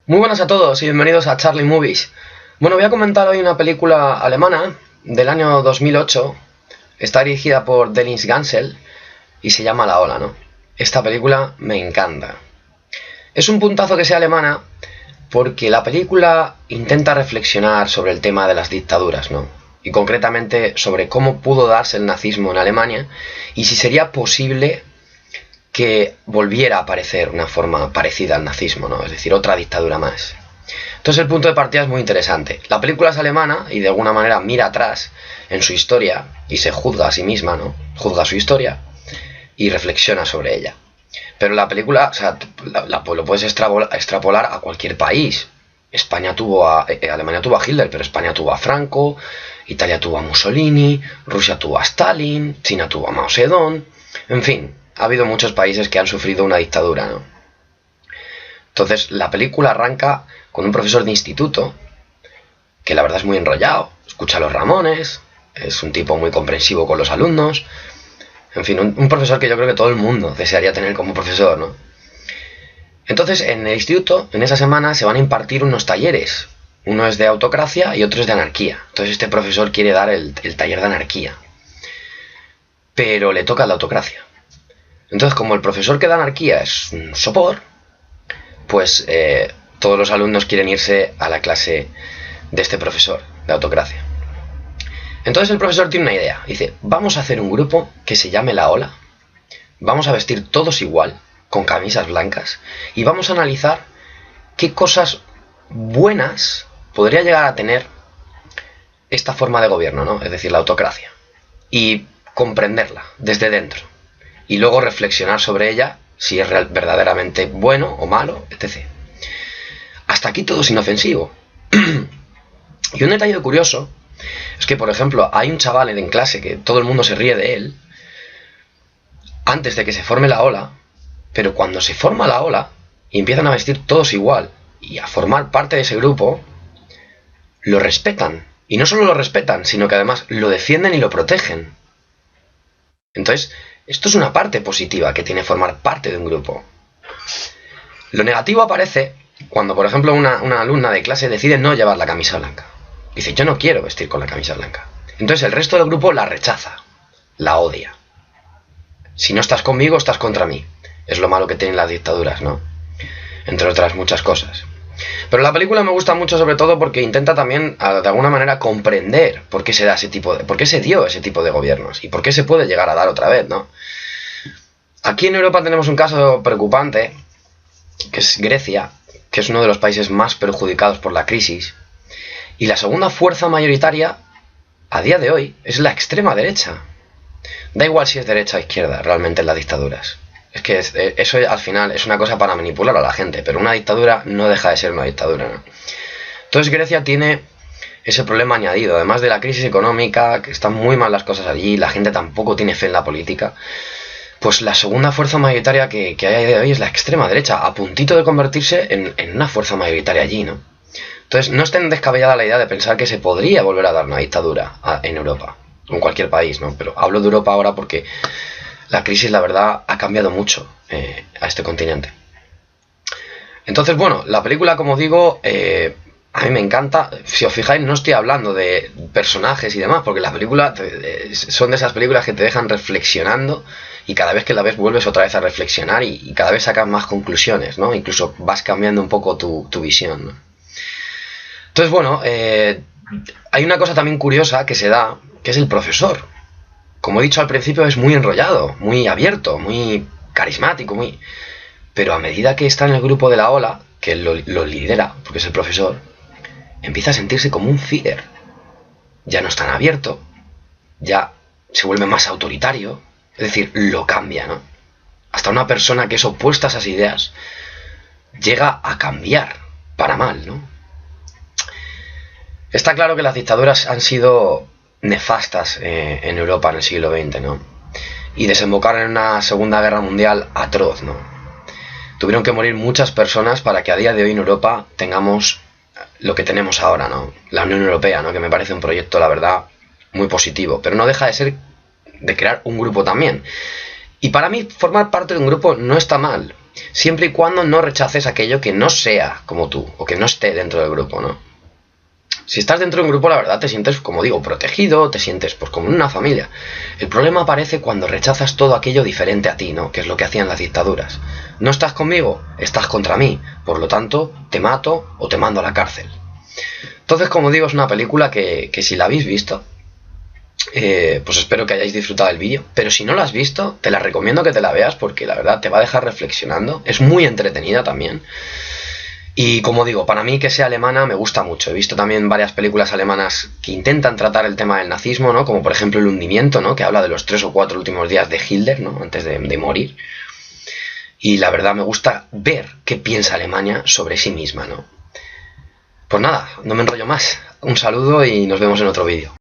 Muy buenas a todos y bienvenidos a Charlie Movies. Bueno, voy a comentar hoy una película alemana del año 2008. Está dirigida por Dennis Gansel y se llama La Ola, ¿no? Esta película me encanta. Es un puntazo que sea alemana porque la película intenta reflexionar sobre el tema de las dictaduras, ¿no? Y concretamente sobre cómo pudo darse el nazismo en Alemania y si sería posible que volviera a aparecer una forma parecida al nazismo, ¿no? Es decir, otra dictadura más. Entonces el punto de partida es muy interesante. La película es alemana y de alguna manera mira atrás en su historia y se juzga a sí misma, ¿no? Juzga su historia y reflexiona sobre ella. Pero la película, o sea, lo puedes extrapolar a cualquier país. Alemania tuvo a Hitler, pero España tuvo a Franco, Italia tuvo a Mussolini, Rusia tuvo a Stalin, China tuvo a Mao Zedong, en fin. Ha habido muchos países que han sufrido una dictadura, ¿no? Entonces, la película arranca con un profesor de instituto que la verdad es muy enrollado, escucha a los Ramones, es un tipo muy comprensivo con los alumnos, en fin, un profesor que yo creo que todo el mundo desearía tener como profesor, ¿no? Entonces, en el instituto, en esa semana, se van a impartir unos talleres. Uno es de autocracia y otro es de anarquía. Entonces, este profesor quiere dar el taller de anarquía, pero le toca la autocracia. Entonces, como el profesor que da anarquía es un sopor, pues todos los alumnos quieren irse a la clase de este profesor de autocracia. Entonces el profesor tiene una idea. Dice, vamos a hacer un grupo que se llame La Ola, vamos a vestir todos igual, con camisas blancas, y vamos a analizar qué cosas buenas podría llegar a tener esta forma de gobierno, ¿no? Es decir, la autocracia, y comprenderla desde dentro. Y luego reflexionar sobre ella, si es verdaderamente bueno o malo, etc. Hasta aquí todo es inofensivo. Y un detalle curioso es que, por ejemplo, hay un chaval en clase que todo el mundo se ríe de él antes de que se forme la ola, pero cuando se forma la ola y empiezan a vestir todos igual y a formar parte de ese grupo, lo respetan. Y no solo lo respetan, sino que además lo defienden y lo protegen. Entonces, esto es una parte positiva que tiene formar parte de un grupo. Lo negativo aparece cuando, por ejemplo, una alumna de clase decide no llevar la camisa blanca. Dice, yo no quiero vestir con la camisa blanca. Entonces el resto del grupo la rechaza, la odia. Si no estás conmigo, estás contra mí. Es lo malo que tienen las dictaduras, ¿no? Entre otras muchas cosas. Pero la película me gusta mucho sobre todo porque intenta también, de alguna manera, comprender por qué se da por qué se dio ese tipo de gobiernos y por qué se puede llegar a dar otra vez, ¿no? Aquí en Europa tenemos un caso preocupante, que es Grecia, que es uno de los países más perjudicados por la crisis, y la segunda fuerza mayoritaria, a día de hoy, es la extrema derecha. Da igual si es derecha o izquierda, realmente en las dictaduras. Es que eso al final es una cosa para manipular a la gente, pero una dictadura no deja de ser una dictadura, ¿no? Entonces Grecia tiene ese problema añadido, además de la crisis económica, que están muy mal las cosas allí, la gente tampoco tiene fe en la política. Pues la segunda fuerza mayoritaria que hay a día de hoy es la extrema derecha, a puntito de convertirse en una fuerza mayoritaria allí, ¿no? Entonces no estén descabellada la idea de pensar que se podría volver a dar una dictadura en Europa, o en cualquier país, ¿no? Pero hablo de Europa ahora porque la crisis, la verdad, ha cambiado mucho a este continente. Entonces, bueno, la película, como digo, a mí me encanta. Si os fijáis, no estoy hablando de personajes y demás, porque las películas son de esas películas que te dejan reflexionando y cada vez que la ves vuelves otra vez a reflexionar y cada vez sacas más conclusiones, ¿no? Incluso vas cambiando un poco tu visión, ¿no? Entonces, bueno, hay una cosa también curiosa que se da, que es el profesor. Como he dicho al principio, es muy enrollado, muy abierto, muy carismático, pero a medida que está en el grupo de La Ola, que él lo lidera, porque es el profesor, empieza a sentirse como un Führer. Ya no es tan abierto, ya se vuelve más autoritario, es decir, lo cambia, ¿no? Hasta una persona que es opuesta a esas ideas llega a cambiar para mal, ¿no? Está claro que las dictaduras han sido nefastas en Europa en el siglo XX, ¿no? Y desembocaron en una Segunda Guerra Mundial atroz, ¿no? Tuvieron que morir muchas personas para que a día de hoy en Europa tengamos lo que tenemos ahora, ¿no? La Unión Europea, ¿no? Que me parece un proyecto, la verdad, muy positivo. Pero no deja de ser de crear un grupo también. Y para mí formar parte de un grupo no está mal. siempre y cuando no rechaces aquello que no sea como tú, o que no esté dentro del grupo, ¿no? Si estás dentro de un grupo, la verdad, te sientes, como digo, protegido, te sientes pues como en una familia. El problema aparece cuando rechazas todo aquello diferente a ti, ¿no? Que es lo que hacían las dictaduras. No estás conmigo, estás contra mí. Por lo tanto, te mato o te mando a la cárcel. Entonces, como digo, es una película que si la habéis visto, pues espero que hayáis disfrutado del vídeo. Pero si no la has visto, te la recomiendo que te la veas porque la verdad te va a dejar reflexionando. Es muy entretenida también. Y como digo, para mí que sea alemana me gusta mucho. He visto también varias películas alemanas que intentan tratar el tema del nazismo, ¿no? Como por ejemplo El hundimiento, ¿no? Que habla de los 3 o 4 últimos días de Hitler, ¿no? Antes de morir. Y la verdad me gusta ver qué piensa Alemania sobre sí misma, ¿no? Pues nada, no me enrollo más. Un saludo y nos vemos en otro vídeo.